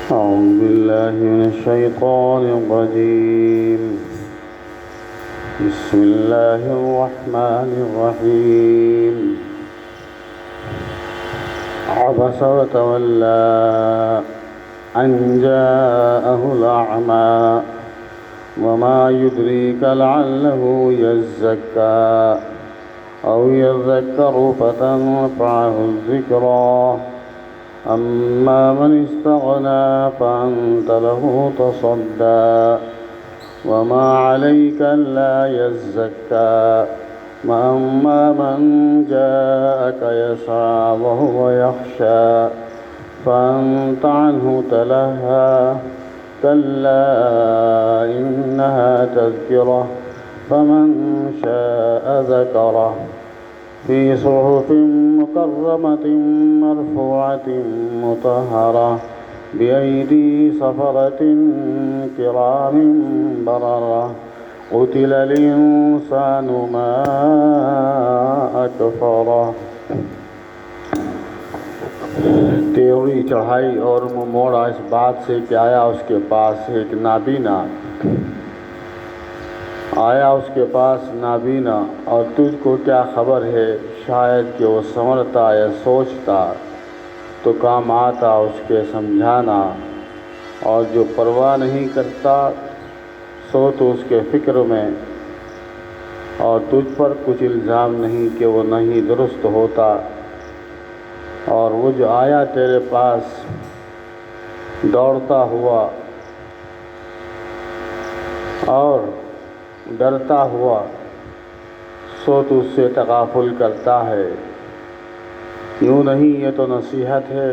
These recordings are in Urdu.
أعوذ بالله من الشيطان الرجيم. بسم الله الرحمن الرحيم. عبس وتولى أن جاءه الأعمى وما يدريك لعله يزكى أو يذكر فتنفعه الذكرى أما من استغنى فأنت له تصدى وما عليك ألا يزكى وأما من جاءك يسعى وهو يخشى فأنت عنه تلهى كلا إنها تذكرة فمن شاء ذكره في صحف مكرمة مرفوعة مطهرة بأيدي سفرة كرام بررة قتل الإنسان ما أكفره. تیوری چڑھائی اور منہ موڑا اس بات سے کہ آیا اس کے پاس ایک نابینا اور تجھ کو کیا خبر ہے، شاید کہ وہ سمجھتا یا سوچتا تو کام آتا اس کے سمجھانا، اور جو پرواہ نہیں کرتا سو تو اس کے فکر میں، اور تجھ پر کچھ الزام نہیں کہ وہ نہیں درست ہوتا. اور وہ جو آیا تیرے پاس دوڑتا ہوا اور ڈرتا ہوا سو تو اس سے تغافل کرتا ہے. یوں نہیں، یہ تو نصیحت ہے،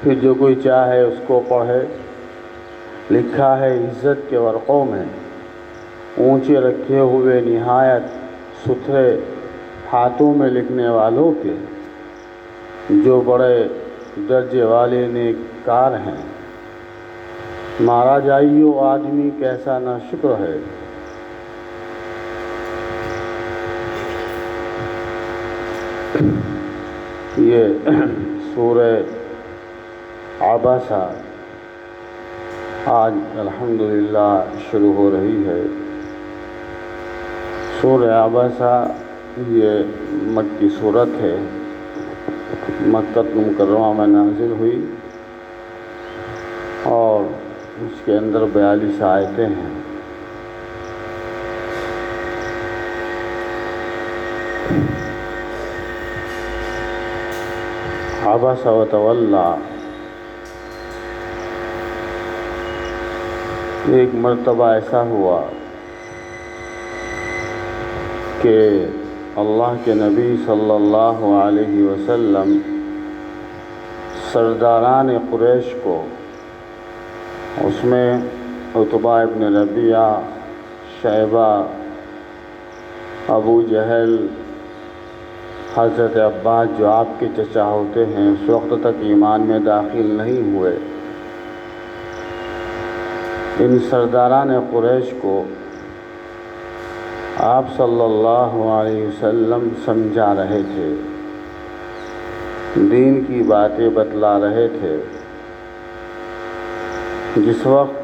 پھر جو کوئی چاہے اس کو پڑھے. لکھا ہے عزت کے ورقوں میں، اونچے رکھے ہوئے نہایت ستھرے ہاتھوں میں لکھنے والوں کے، جو بڑے درجے والے نیک کار ہیں. مارا جائیو آدمی کیسا نہ شکر ہے. یہ سورہ عبسہ آج الحمدللہ شروع ہو رہی ہے. سورہ عبسہ یہ مکی صورت ہے، مکہ مکرمہ میں نازل ہوئی اور اس کے اندر 42 آیتیں ہیں. عبس وتولی، ایک مرتبہ ایسا ہوا کہ اللہ کے نبی صلی اللہ علیہ وسلم سرداران قریش کو، اس میں عتبہ ابن ربیعہ، شیبہ، ابو جہل، حضرت عباس جو آپ کے چچا ہوتے ہیں، اس وقت تک ایمان میں داخل نہیں ہوئے. ان سرداران قریش کو آپ صلی اللہ علیہ وسلم سمجھا رہے تھے، دین کی باتیں بتلا رہے تھے. جس وقت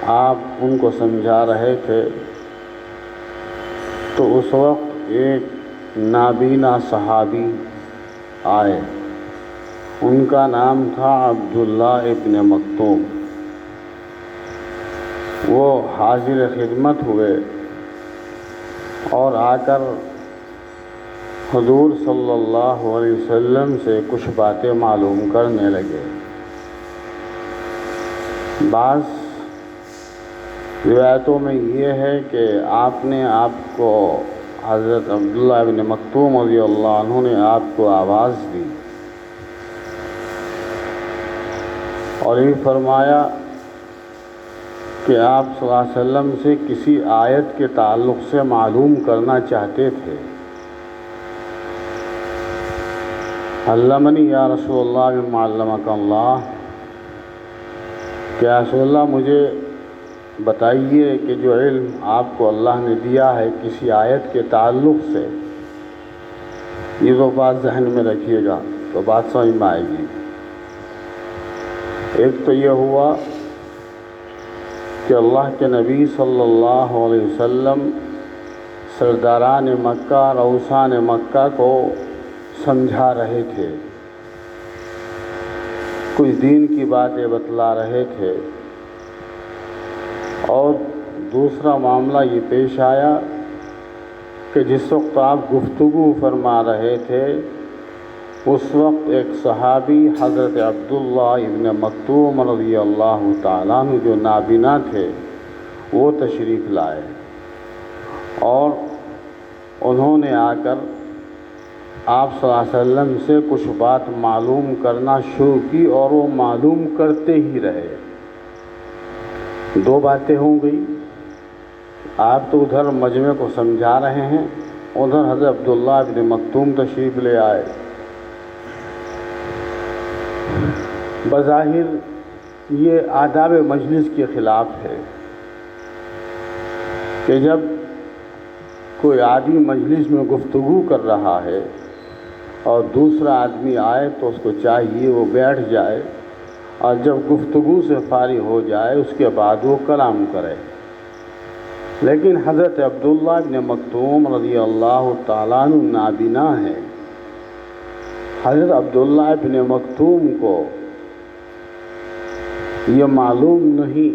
آپ ان کو سمجھا رہے تھے تو اس وقت ایک نابینا صحابی آئے. ان کا نام تھا عبداللہ ابن مکتوم. وہ حاضر خدمت ہوئے اور آ کر حضور صلی اللہ علیہ وسلم سے کچھ باتیں معلوم کرنے لگے. بعض روایتوں میں یہ ہے کہ آپ نے آپ کو، حضرت عبداللہ ابن مکتوم رضی اللہ عنہ نے آپ کو آواز دی اور یہ فرمایا کہ آپ صلی اللہ علیہ وسلم سے کسی آیت کے تعلق سے معلوم کرنا چاہتے تھے. علمنی یا رسول اللہ مما علمک اللہ، کہ رسول اللہ مجھے بتائیے کہ جو علم آپ کو اللہ نے دیا ہے کسی آیت کے تعلق سے، یہ وہ بات ذہن میں رکھیے گا تو بات سمجھ میں آئے گی. ایک تو یہ ہوا کہ اللہ کے نبی صلی اللہ علیہ وسلم سرداران مکہ رؤسان مکہ کو سمجھا رہے تھے، کچھ دین کی باتیں بتلا رہے تھے، اور دوسرا معاملہ یہ پیش آیا کہ جس وقت آپ گفتگو فرما رہے تھے اس وقت ایک صحابی حضرت عبداللہ ابن مکتوم رضی اللہ تعالیٰ عنہ جو نابینا تھے وہ تشریف لائے، اور انہوں نے آ کر آپ صلی اللہ علیہ وسلم سے کچھ بات معلوم کرنا شروع کی، اور وہ معلوم کرتے ہی رہے۔ دو باتیں ہوں گئی، آپ تو ادھر مجمع کو سمجھا رہے ہیں، ادھر حضرت عبداللہ ابن مکتوم تشریف لے آئے۔ بظاہر یہ آداب مجلس کے خلاف ہے کہ جب کوئی آدمی مجلس میں گفتگو کر رہا ہے اور دوسرا آدمی آئے تو اس کو چاہیے وہ بیٹھ جائے، اور جب گفتگو سے فارغ ہو جائے اس کے بعد وہ کلام کرے۔ لیکن حضرت عبداللہ ابن مکتوم رضی اللہ تعالیٰ عنہ نابینا ہے۔ حضرت عبداللہ ابن مکتوم کو یہ معلوم نہیں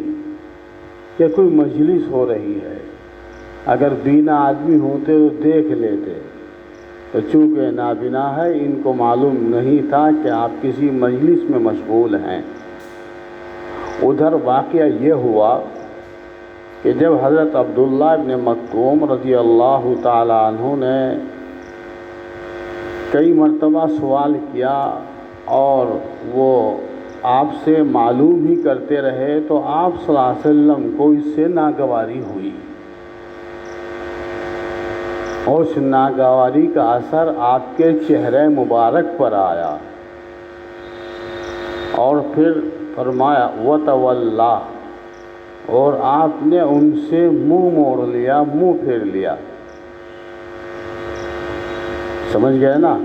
کہ کوئی مجلس ہو رہی ہے، اگر بینا آدمی ہوتے تو دیکھ لیتے، تو چونکہ نابینا ہے ان کو معلوم نہیں تھا کہ آپ کسی مجلس میں مشغول ہیں۔ ادھر واقعہ یہ ہوا کہ جب حضرت عبداللہ ابن مکتوم رضی اللہ تعالیٰ عنہ نے کئی مرتبہ سوال کیا اور وہ آپ سے معلوم ہی کرتے رہے، تو آپ صلی اللہ علیہ وسلم کو اس سے ناگواری ہوئی، اور اس ناگواری کا اثر آپ کے چہرے مبارک پر آیا، اور پھر فرمایا وَتَوَلَّا، اور آپ نے ان سے منہ موڑ لیا، منہ پھیر لیا۔ سمجھ گئے نا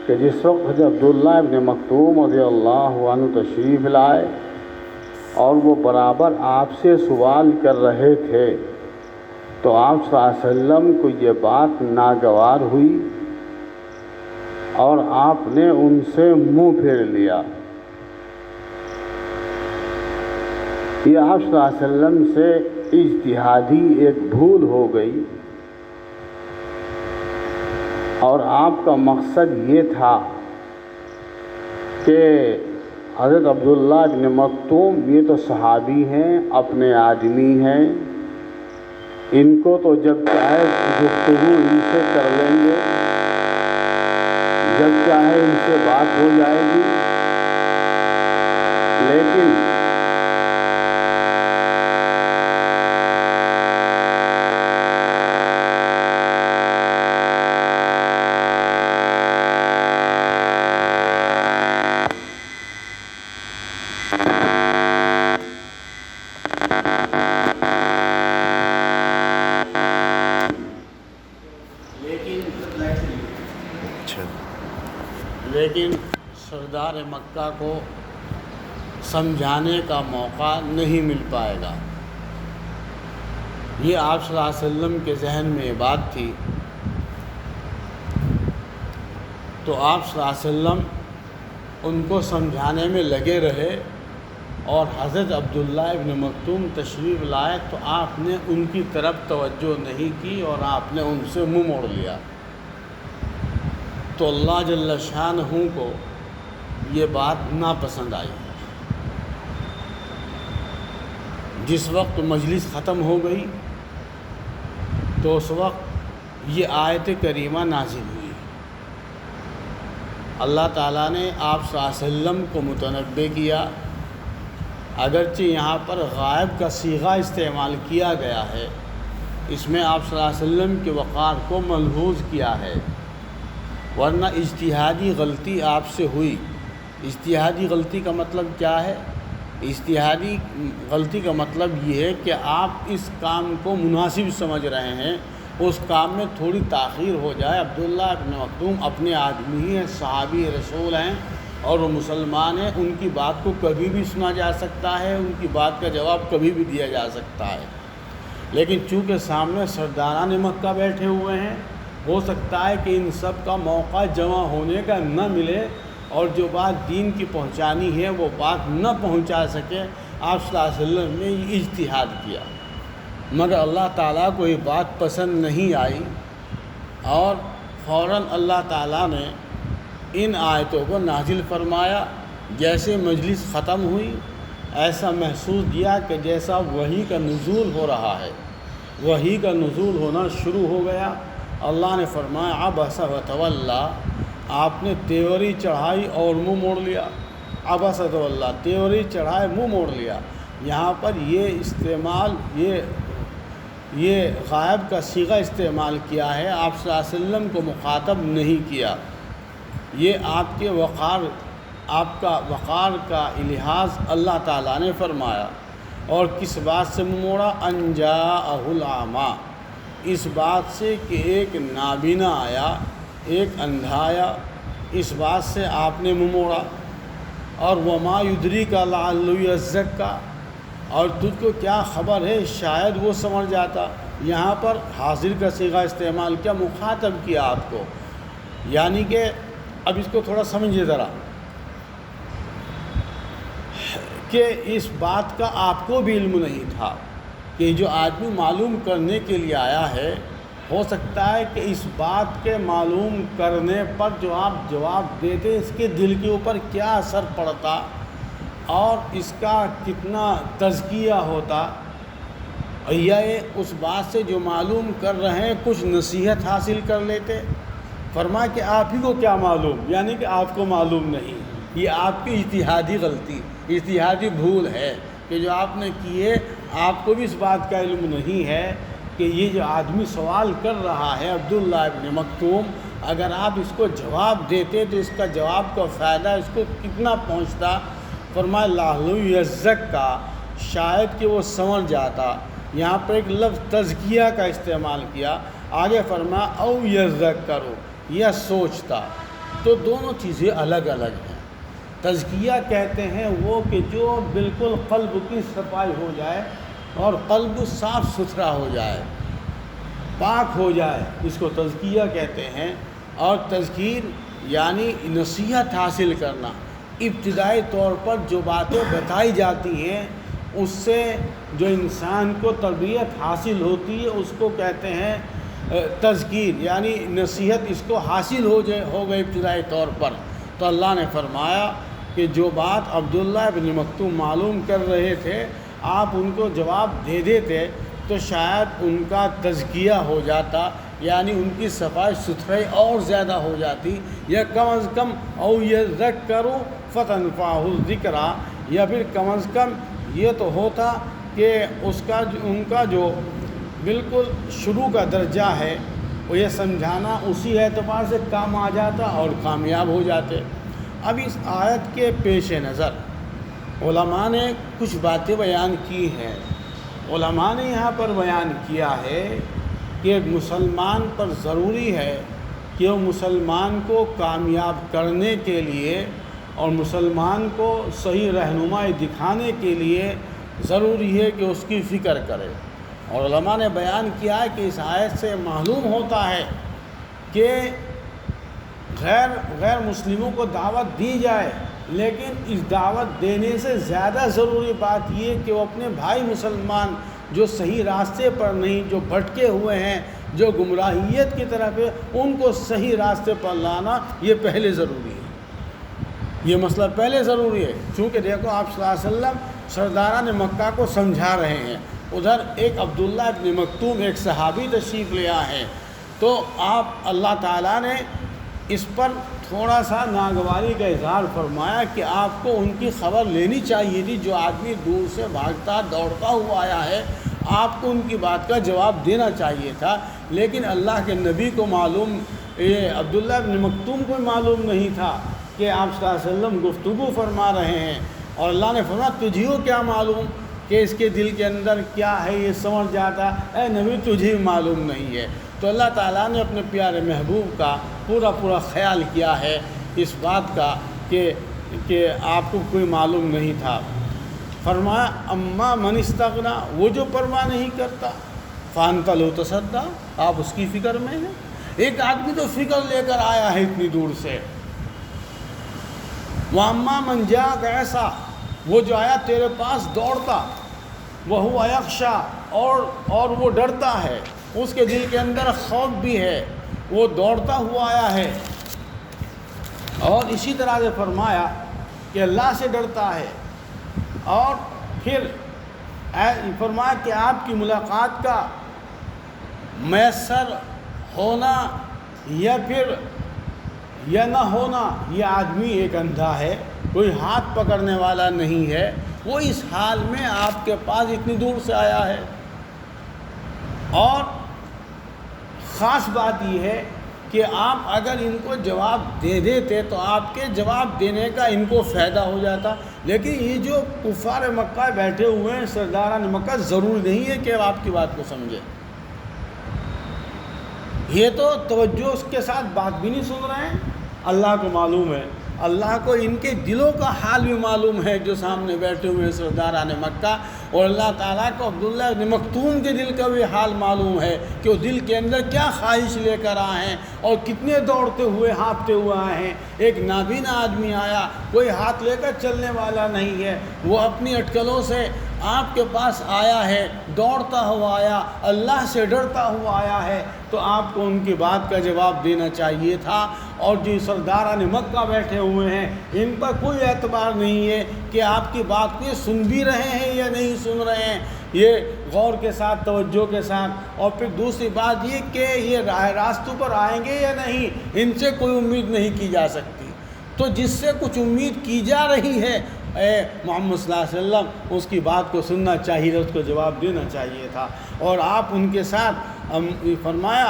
کہ جس وقت حضرت عبداللہ ابن مکتوم رضی اللہ عنہ تشریف لائے اور وہ برابر آپ سے سوال کر رہے تھے، تو آپ صلی اللہ علیہ وسلم کو یہ بات ناگوار ہوئی اور آپ نے ان سے منہ پھیر لیا۔ یہ آپ صلی اللہ علیہ وسلم سے اجتہادی ایک بھول ہو گئی، اور آپ کا مقصد یہ تھا کہ حضرت عبداللہ ابن مکتوم یہ تو صحابی ہیں، اپنے آدمی ہیں، ان کو تو جب چاہے گفتگو ان سے کر لیں گے، جب چاہے ان سے بات ہو جائے گی، لیکن سردار مکہ کو سمجھانے کا موقع نہیں مل پائے گا۔ یہ آپ صلی اللہ علیہ وسلم کے ذہن میں بات تھی، تو آپ صلی اللہ علیہ وسلم ان کو سمجھانے میں لگے رہے، اور حضرت عبداللہ ابن مکتوم تشریف لائے تو آپ نے ان کی طرف توجہ نہیں کی اور آپ نے ان سے منہ موڑ لیا۔ تو اللہ جل شانہ کو یہ بات ناپسند آئی۔ جس وقت مجلس ختم ہو گئی تو اس وقت یہ آیت کریمہ نازل ہوئی۔ اللہ تعالیٰ نے آپ صلی اللہ علیہ وسلم کو متنبہ کیا، اگرچہ یہاں پر غائب کا صیغہ استعمال کیا گیا ہے، اس میں آپ صلی اللہ علیہ وسلم کے وقار کو ملحوظ کیا ہے، ورنہ اجتہادی غلطی آپ سے ہوئی۔ اجتہادی غلطی کا مطلب کیا ہے؟ اجتہادی غلطی کا مطلب یہ ہے کہ آپ اس کام کو مناسب سمجھ رہے ہیں، اس کام میں تھوڑی تاخیر ہو جائے۔ عبداللہ ابن مکتوم اپنے آدمی ہیں، صحابی رسول ہیں، اور وہ مسلمان ہیں، ان کی بات کو کبھی بھی سنا جا سکتا ہے، ان کی بات کا جواب کبھی بھی دیا جا سکتا ہے۔ لیکن چونکہ سامنے سرداران مکہ بیٹھے ہوئے ہیں، ہو سکتا ہے کہ ان سب کا موقع جمع ہونے کا نہ ملے اور جو بات دین کی پہنچانی ہے وہ بات نہ پہنچا سکے۔ آپ صلی اللہ علیہ وسلم نے یہ اجتہاد کیا، مگر اللہ تعالیٰ کو یہ بات پسند نہیں آئی اور فوراً اللہ تعالیٰ نے ان آیتوں کو نازل فرمایا۔ جیسے مجلس ختم ہوئی، ایسا محسوس کیا کہ جیسا وحی کا نزول ہو رہا ہے، وحی کا نزول ہونا شروع ہو گیا۔ اللہ نے فرمایا عبس وتولی، آپ نے تیوری چڑھائی اور منہ موڑ لیا۔ عبس وتولی، تیوری چڑھائے منہ موڑ لیا۔ یہاں پر یہ استعمال یہ غائب کا صیغہ استعمال کیا ہے، آپ صلی اللہ علیہ وسلم کو مخاطب نہیں کیا۔ یہ آپ کے آپ کا وقار کا لحاظ اللہ تعالیٰ نے فرمایا۔ اور کس بات سے منہ موڑا؟ ان جاءہ الاعمی، اس بات سے کہ ایک نابینا آیا، ایک اندھا آیا، اس بات سے آپ نے منہ موڑا۔ اور وما یدریک لعلہ یزکیٰ، اور تجھ کو کیا خبر ہے شاید وہ سمجھ جاتا۔ یہاں پر حاضر کا صیغہ استعمال کیا، مخاطب کیا آپ کو، یعنی کہ اب اس کو تھوڑا سمجھیے ذرا کہ اس بات کا آپ کو بھی علم نہیں تھا کہ جو آدمی معلوم کرنے کے لیے آیا ہے، ہو سکتا ہے کہ اس بات کے معلوم کرنے پر جو آپ جواب دیتے اس کے دل کے اوپر کیا اثر پڑتا اور اس کا کتنا تزکیہ ہوتا، یا اس بات سے جو معلوم کر رہے ہیں کچھ نصیحت حاصل کر لیتے۔ فرمایا کہ آپ ہی کو کیا معلوم، یعنی کہ آپ کو معلوم نہیں، یہ آپ کی اجتہادی غلطی، اجتہادی بھول ہے کہ جو آپ نے کیے، آپ کو بھی اس بات کا علم نہیں ہے کہ یہ جو آدمی سوال کر رہا ہے عبداللہ ابن مکتوم، اگر آپ اس کو جواب دیتے تو اس کا جواب کا فائدہ اس کو کتنا پہنچتا۔ فرمایا لعلہ یزکیٰ، شاید کہ وہ سمجھ جاتا۔ یہاں پر ایک لفظ تزکیہ کا استعمال کیا، آگے فرمایا او یذکر، یا سوچتا۔ تو دونوں چیزیں الگ الگ ہیں۔ تزکیہ کہتے ہیں وہ کہ جو بالکل قلب کی صفائی ہو جائے اور قلب صاف ستھرا ہو جائے، پاک ہو جائے، اس کو تزکیہ کہتے ہیں۔ اور تذکیر یعنی نصیحت حاصل کرنا، ابتدائی طور پر جو باتیں بتائی جاتی ہیں اس سے جو انسان کو تربیت حاصل ہوتی ہے اس کو کہتے ہیں تذکیر، یعنی نصیحت اس کو حاصل ہو گئی ابتدائی طور پر۔ تو اللہ نے فرمایا کہ جو بات عبداللہ ابن مکتوم معلوم کر رہے تھے آپ ان کو جواب دے دیتے تو شاید ان کا تزکیہ ہو جاتا، یعنی ان کی صفائی ستھرائی اور زیادہ ہو جاتی، یا کم از کم او یذکر فتنفعہ الذکریٰ، یا پھر کم از کم یہ تو ہوتا کہ ان کا جو بالکل شروع کا درجہ ہے وہ یہ سمجھانا اسی اعتبار سے کام آ جاتا اور کامیاب ہو جاتے۔ اب اس آیت کے پیش نظر علماء نے کچھ باتیں بیان کی ہیں۔ علماء نے یہاں پر بیان کیا ہے کہ ایک مسلمان پر ضروری ہے کہ وہ مسلمان کو کامیاب کرنے کے لیے اور مسلمان کو صحیح رہنمائی دکھانے کے لیے ضروری ہے کہ اس کی فکر کرے۔ اور علماء نے بیان کیا ہے کہ اس آیت سے معلوم ہوتا ہے کہ غیر مسلموں کو دعوت دی جائے، لیکن اس دعوت دینے سے زیادہ ضروری بات یہ کہ وہ اپنے بھائی مسلمان جو صحیح راستے پر نہیں، جو بھٹکے ہوئے ہیں، جو گمراہیت کی طرف ہے، ان کو صحیح راستے پر لانا یہ پہلے ضروری ہے۔ یہ مسئلہ پہلے ضروری ہے، چونکہ دیکھو آپ صلی اللہ علیہ وسلم سرداران مکہ کو سمجھا رہے ہیں، ادھر ایک عبداللہ ابن مکتوم ایک صحابی تشریف لے آئے ہیں، تو آپ اللہ تعالیٰ نے اس پر تھوڑا سا ناگواری کا اظہار فرمایا کہ آپ کو ان کی خبر لینی چاہیے تھی، جو آدمی دور سے بھاگتا دوڑتا ہوا آیا ہے آپ کو ان کی بات کا جواب دینا چاہیے تھا۔ لیکن اللہ کے نبی کو معلوم، یہ عبداللہ ابن مکتوم کو معلوم نہیں تھا کہ آپ صلی اللہ علیہ وسلم گفتگو فرما رہے ہیں، اور اللہ نے فرمایا تجھے کیا معلوم کہ اس کے دل کے اندر کیا ہے، یہ سمجھ جاتا، اے نبی تجھے معلوم نہیں ہے۔ تو اللہ تعالیٰ نے اپنے پیارے محبوب کا پورا خیال کیا ہے اس بات کا کہ آپ کو کوئی معلوم نہیں تھا۔ فرمایا اما من استغنا، وہ جو پرواہ نہیں کرتا، فانت لو تصدع، آپ اس کی فکر میں ہیں۔ ایک آدمی تو فکر لے کر آیا ہے اتنی دور سے۔ واما من جاءک، ایسا وہ جو آیا تیرے پاس دوڑتا، وہو یخشی، اور وہ ڈرتا ہے، اس کے دل کے اندر خوف بھی ہے، وہ دوڑتا ہوا آیا ہے۔ اور اسی طرح سے فرمایا کہ اللہ سے ڈرتا ہے، اور پھر فرمایا کہ آپ کی ملاقات کا میسر ہونا یا نہ ہونا، یہ آدمی ایک اندھا ہے، کوئی ہاتھ پکڑنے والا نہیں ہے، وہ اس حال میں آپ کے پاس اتنی دور سے آیا ہے۔ اور خاص بات یہ ہے کہ آپ اگر ان کو جواب دے دیتے تو آپ کے جواب دینے کا ان کو فائدہ ہو جاتا، لیکن یہ جو کفار مکہ بیٹھے ہوئے ہیں، سرداران مکہ، ضروری نہیں ہے کہ آپ کی بات کو سمجھیں۔ یہ تو توجہ اس کے ساتھ بات بھی نہیں سن رہے ہیں، اللہ کو معلوم ہے، اللہ کو ان کے دلوں کا حال بھی معلوم ہے، جو سامنے بیٹھے ہوئے سرداران مکہ، اور اللہ تعالیٰ کو عبداللہ ابن مکتوم کے دل کا بھی حال معلوم ہے کہ وہ دل کے اندر کیا خواہش لے کر آئے ہیں اور کتنے دوڑتے ہوئے ہانپتے ہوئے آئے ہیں۔ ایک نابینا آدمی آیا، کوئی ہاتھ لے کر چلنے والا نہیں ہے، وہ اپنی اٹکلوں سے آپ کے پاس آیا ہے، دوڑتا ہوا آیا، اللہ سے ڈرتا ہوا آیا ہے، تو آپ کو ان کی بات کا جواب دینا چاہیے تھا۔ اور جو سرداران مکہ بیٹھے ہوئے ہیں، ان پر کوئی اعتبار نہیں ہے کہ آپ کی بات کو یہ سن بھی رہے ہیں یا نہیں سن رہے ہیں، یہ غور کے ساتھ، توجہ کے ساتھ۔ اور پھر دوسری بات یہ کہ یہ راہ راستوں پر آئیں گے یا نہیں، ان سے کوئی امید نہیں کی جا سکتی۔ تو جس سے کچھ امید کی جا رہی ہے، اے محمد صلی اللہ علیہ وسلم، اس کی بات کو سننا چاہیے تھا، اس کو جواب دینا چاہیے تھا۔ اور آپ ان کے ساتھ فرمایا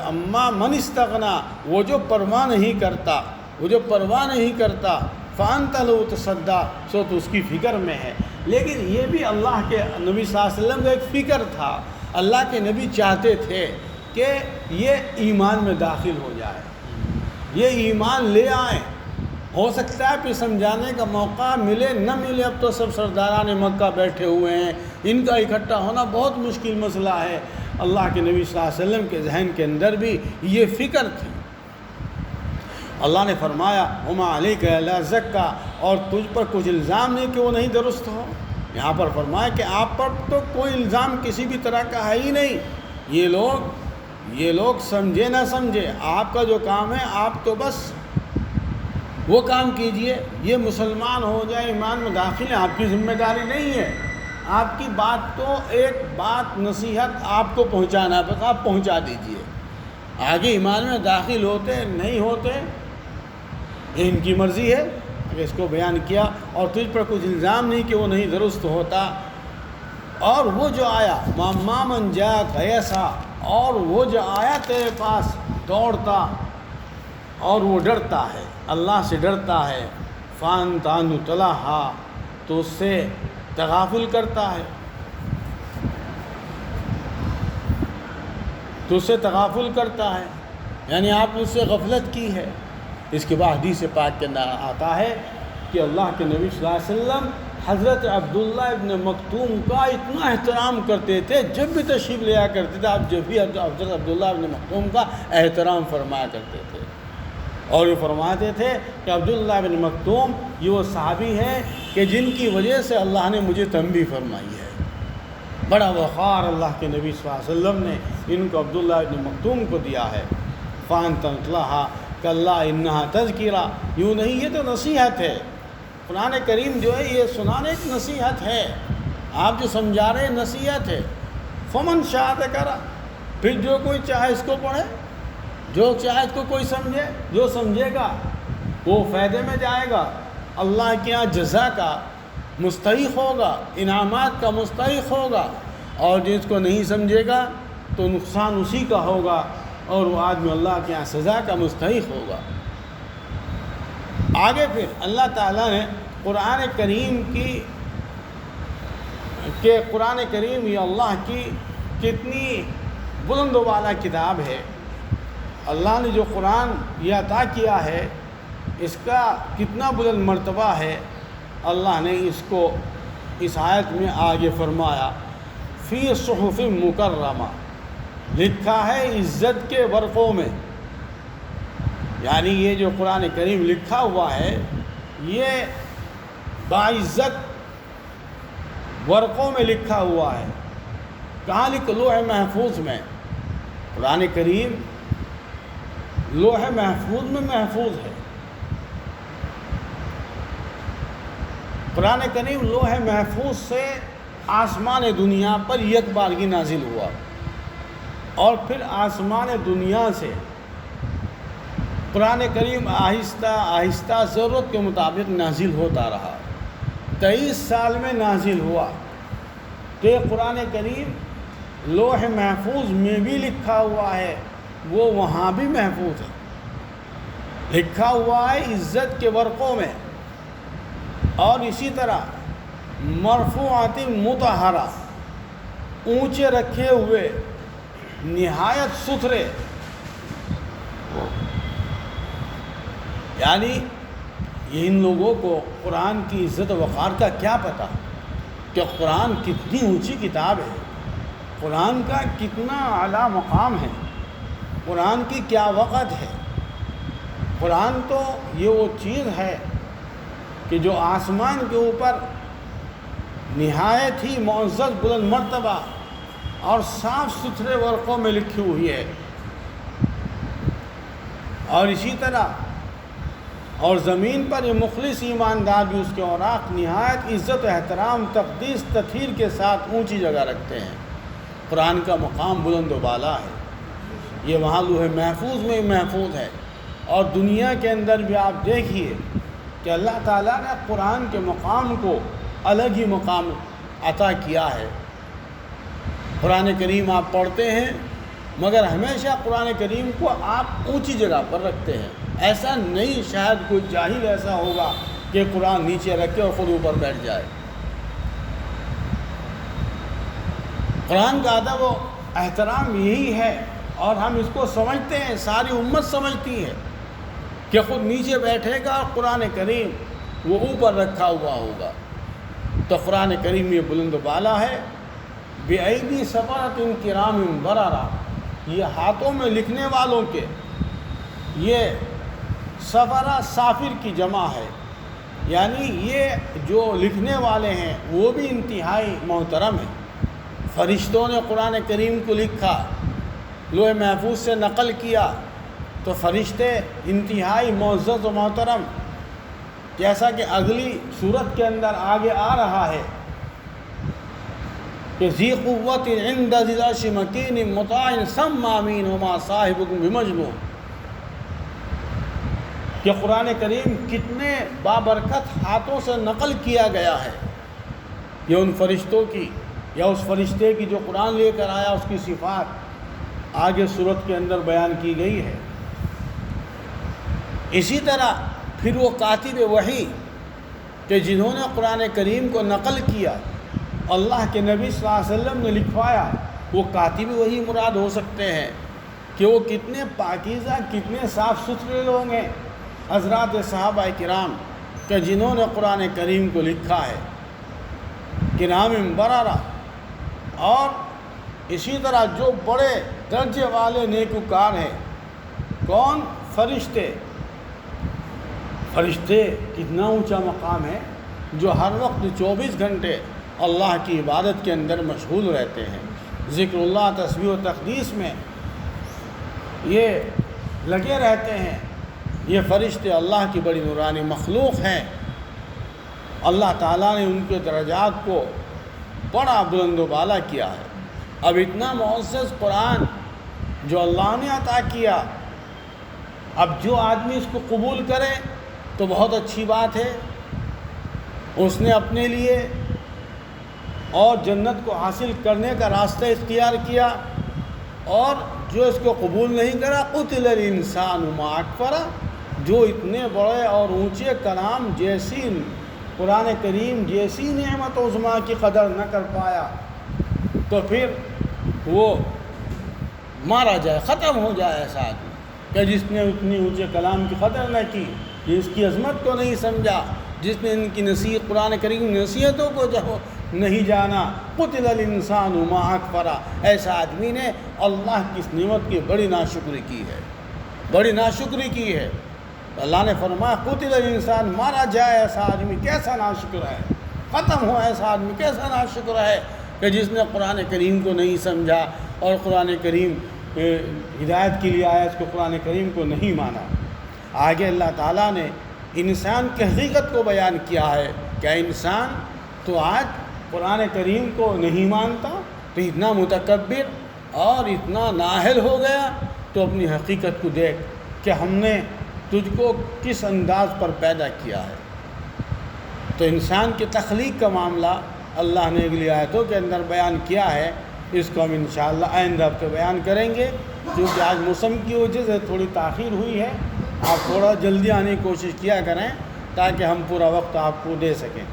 اما من استغنا، وہ جو پرواہ نہیں کرتا، وہ جو پرواہ نہیں کرتا، فانت لو تصدع، سو تو اس کی فکر میں ہے۔ لیکن یہ بھی اللہ کے نبی صلی اللہ علیہ وسلم کا ایک فکر تھا، اللہ کے نبی چاہتے تھے کہ یہ ایمان میں داخل ہو جائے، یہ ایمان لے آئیں۔ ہو سکتا ہے پھر سمجھانے کا موقع ملے نہ ملے، اب تو سب سرداران مکہ بیٹھے ہوئے ہیں، ان کا اکٹھا ہونا بہت مشکل مسئلہ ہے۔ اللہ کے نبی صلی اللہ علیہ وسلم کے ذہن کے اندر بھی یہ فکر تھی۔ اللہ نے فرمایا وما علیک الا زکا، اور تجھ پر کچھ الزام نہیں کہ وہ نہیں درست ہو۔ یہاں پر فرمایا کہ آپ پر تو کوئی الزام کسی بھی طرح کا ہے ہی نہیں۔ یہ لوگ سمجھے نہ سمجھے، آپ کا جو کام ہے آپ تو بس وہ کام کیجئے، یہ مسلمان ہو جائے، ایمان میں داخل ہے، آپ کی ذمہ داری نہیں ہے۔ آپ کی بات تو ایک بات نصیحت آپ کو پہنچانا ہے، بس آپ پہنچا دیجئے۔ آگے ایمان میں داخل ہوتے نہیں ہوتے یہ ان کی مرضی ہے، اگر اس کو بیان کیا، اور تجھ پر کچھ الزام نہیں کہ وہ نہیں درست ہوتا۔ اور وہ جو آیا مَا مَن جاءَکَ، ایسا، اور وہ جو آیا تیرے پاس دوڑتا اور وہ ڈرتا ہے، اللہ سے ڈرتا ہے، فَأَنْتَ عَنْهُ تَلَهَّىٰ، تو اس سے تغافل کرتا ہے، تو اس سے تغافل کرتا ہے، یعنی آپ نے اس سے غفلت کی ہے۔ اس کے بعد حدیث پاک کے اندر آتا ہے کہ اللہ کے نبی صلی اللہ علیہ وسلم حضرت عبداللہ ابن مکتوم کا اتنا احترام کرتے تھے، جب بھی تشریف لیا کرتے تھے آپ جب بھی حضرت عبداللہ ابن مکتوم کا احترام فرمایا کرتے تھے، اور یہ فرماتے تھے کہ عبداللہ ابن مکتوم یہ وہ صحابی ہیں کہ جن کی وجہ سے اللہ نے مجھے تنبیہ فرمائی ہے۔ بڑا وقار اللہ کے نبی صلی اللہ علیہ وسلم نے ان کو عبداللہ ابن مکتوم کو دیا ہے۔ فَأَنْتَ لَهَا کَلَّا إِنَّهَا تَذْكِرَةٌ، یوں نہیں، یہ تو نصیحت ہے۔ قرآن کریم جو ہے یہ سنانے ایک نصیحت ہے، آپ جو سمجھا رہے ہیں نصیحت ہے۔ فَمَنْ شَاءَ ذَكَرَ، پھر جو کوئی چاہے اس کو پڑھے، جو چاہے اس کو کوئی سمجھے، جو سمجھے گا وہ فائدے میں جائے گا، اللہ کے یہاں جزا کا مستحق ہوگا، انعامات کا مستحق ہوگا، اور جس کو نہیں سمجھے گا تو نقصان اسی کا ہوگا، اور وہ آدمی اللہ کے یہاں سزا کا مستحق ہوگا۔ آگے پھر اللہ تعالیٰ نے قرآن کریم یہ اللہ کی کتنی بلند و بالا کتاب ہے۔ اللہ نے جو قرآن یہ عطا کیا ہے، اس کا کتنا بلند مرتبہ ہے، اللہ نے اس کو اس آیت میں آگے فرمایا، فی صحف مکرمہ، لکھا ہے عزت کے ورقوں میں۔ یعنی یہ جو قرآن کریم لکھا ہوا ہے یہ باعزت ورقوں میں لکھا ہوا ہے۔ کہاں لکھا؟ لوح محفوظ میں۔ قرآن کریم لوح محفوظ میں محفوظ ہے۔ قرآن کریم لوح محفوظ سے آسمان دنیا پر یک بارگی نازل ہوا، اور پھر آسمان دنیا سے قرآن کریم آہستہ آہستہ ضرورت کے مطابق نازل ہوتا رہا۔ 23 سال میں نازل ہوا۔ تو یہ قرآن کریم لوح محفوظ میں بھی لکھا ہوا ہے، وہ وہاں بھی محفوظ ہے، لکھا ہوا ہے عزت کے ورقوں میں۔ اور اسی طرح مرفوعات مطہرہ، اونچے رکھے ہوئے، نہایت ستھرے۔ یعنی ان لوگوں کو قرآن کی عزت و وقار کا کیا پتہ کہ قرآن کتنی اونچی کتاب ہے، قرآن کا کتنا اعلیٰ مقام ہے، قرآن کی کیا وقت ہے۔ قرآن تو یہ وہ چیز ہے کہ جو آسمان کے اوپر نہایت ہی معزز بلند مرتبہ اور صاف ستھرے ورقوں میں لکھی ہوئی ہے، اور اسی طرح اور زمین پر یہ مخلص ایماندار بھی اس کے اوراق نہایت عزت و احترام، تقدیس، تطہیر کے ساتھ اونچی جگہ رکھتے ہیں۔ قرآن کا مقام بلند و بالا ہے، یہ وہاں لوح محفوظ میں محفوظ ہے۔ اور دنیا کے اندر بھی آپ دیکھیے کہ اللہ تعالیٰ نے قرآن کے مقام کو الگ ہی مقام عطا کیا ہے۔ قرآن کریم آپ پڑھتے ہیں مگر ہمیشہ قرآن کریم کو آپ اونچی جگہ پر رکھتے ہیں۔ ایسا نہیں شاید کوئی جاہل ایسا ہوگا کہ قرآن نیچے رکھے اور خود اوپر بیٹھ جائے۔ قرآن کا ادب و احترام یہی ہے، اور ہم اس کو سمجھتے ہیں، ساری امت سمجھتی ہے کہ خود نیچے بیٹھے گا اور قرآن کریم وہ اوپر رکھا ہوا ہوگا۔ تو قرآن کریم یہ بلند و بالا ہے۔ بِأَيْدِي سَفَرَةٍ كِرَامٍ بَرَرَةٍ، یہ ہاتھوں میں لکھنے والوں کے، یہ سفرہ سافر کی جمع ہے، یعنی یہ جو لکھنے والے ہیں وہ بھی انتہائی محترم ہیں۔ فرشتوں نے قرآن کریم کو لکھا، لوح محفوظ سے نقل کیا، تو فرشتے انتہائی معزز و محترم، جیسا کہ اگلی صورت کے اندر آگے آ رہا ہے کہ ذی قوت عند ذی العرش مکین مطاع ثم امین وما صاحبکم بمجنون، کہ قرآن کریم کتنے بابرکت ہاتھوں سے نقل کیا گیا ہے۔ یہ ان فرشتوں کی یا اس فرشتے کی جو قرآن لے کر آیا اس کی صفات آگے صورت کے اندر بیان کی گئی ہے۔ اسی طرح پھر وہ کاتب وحی کہ جنہوں نے قرآن کریم کو نقل کیا، اللہ کے نبی صلی اللہ علیہ وسلم نے لکھوایا، وہ کاتب وحی مراد ہو سکتے ہیں کہ وہ کتنے پاکیزہ، کتنے صاف ستھرے لوگ ہیں، حضرات صحابہ کرام کہ جنہوں نے قرآن کریم کو لکھا ہے، کرام بررہ۔ اور اسی طرح جو بڑے درجے والے نیکوکار ہیں، کون؟ فرشتے۔ فرشتے کتنا اونچا مقام ہے، جو ہر وقت 24 گھنٹے اللہ کی عبادت کے اندر مشغول رہتے ہیں، ذکر اللہ، تسبیح و تقدیس میں یہ لگے رہتے ہیں۔ یہ فرشتے اللہ کی بڑی نورانی مخلوق ہیں۔ اللہ تعالیٰ نے ان کے درجات کو بڑا بلند و بالا کیا ہے۔ اب اتنا معزز قرآن جو اللہ نے عطا کیا، اب جو آدمی اس کو قبول کرے تو بہت اچھی بات ہے، اس نے اپنے لیے اور جنت کو حاصل کرنے کا راستہ اختیار کیا، اور جو اس کو قبول نہیں کرا قتل الانسان ما اکفرہ، جو اتنے بڑے اور اونچے کلام جیسی، قرآن کریم جیسی نعمت عظمیٰ کی قدر نہ کر پایا، تو پھر وہ مارا جائے، ختم ہو جائے ایسا آدمی کہ جس نے اتنی اونچے کلام کی قدر نہ کی۔ اس کی عظمت کو نہیں سمجھا، جس نے ان کی نصیحت قرآن کریم نصیحتوں کو جو نہیں جانا، قتل الانسان ما اکفرہ، ایسا آدمی نے اللہ کی اس نعمت کی بڑی ناشکری کی ہے، بڑی ناشکری کی ہے۔ اللہ نے فرمایا قتل الانسان، مارا جائے ایسا آدمی کیسا ناشکر ہے، ختم ہو ایسا آدمی کیسا ناشکر ہے کہ جس نے قرآن کریم کو نہیں سمجھا اور قرآن کریم ہدایت کے لیے آیا، اس کو قرآن کریم کو نہیں مانا۔ آگے اللہ تعالیٰ نے انسان کی حقیقت کو بیان کیا ہے، کیا انسان تو آج قرآن کریم کو نہیں مانتا تو اتنا متکبر اور اتنا نااہل ہو گیا، تو اپنی حقیقت کو دیکھ کہ ہم نے تجھ کو کس انداز پر پیدا کیا ہے۔ تو انسان کی تخلیق کا معاملہ اللہ نے اگلی آیتوں کے اندر بیان کیا ہے، اس کو ہم انشاءاللہ آئندہ ہفتے بیان کریں گے، کیونکہ آج موسم کی وجہ سے تھوڑی تاخیر ہوئی ہے۔ آپ تھوڑا جلدی آنے کی کوشش کیا کریں تاکہ ہم پورا وقت آپ کو دے سکیں۔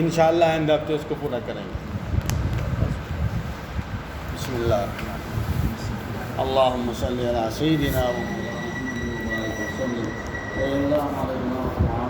انشاءاللہ آئندہ ہفتے اس کو پورا کریں گے۔ بسم اللہ الرحمن الرحیم، اللہم صلی علی سیدنا محمد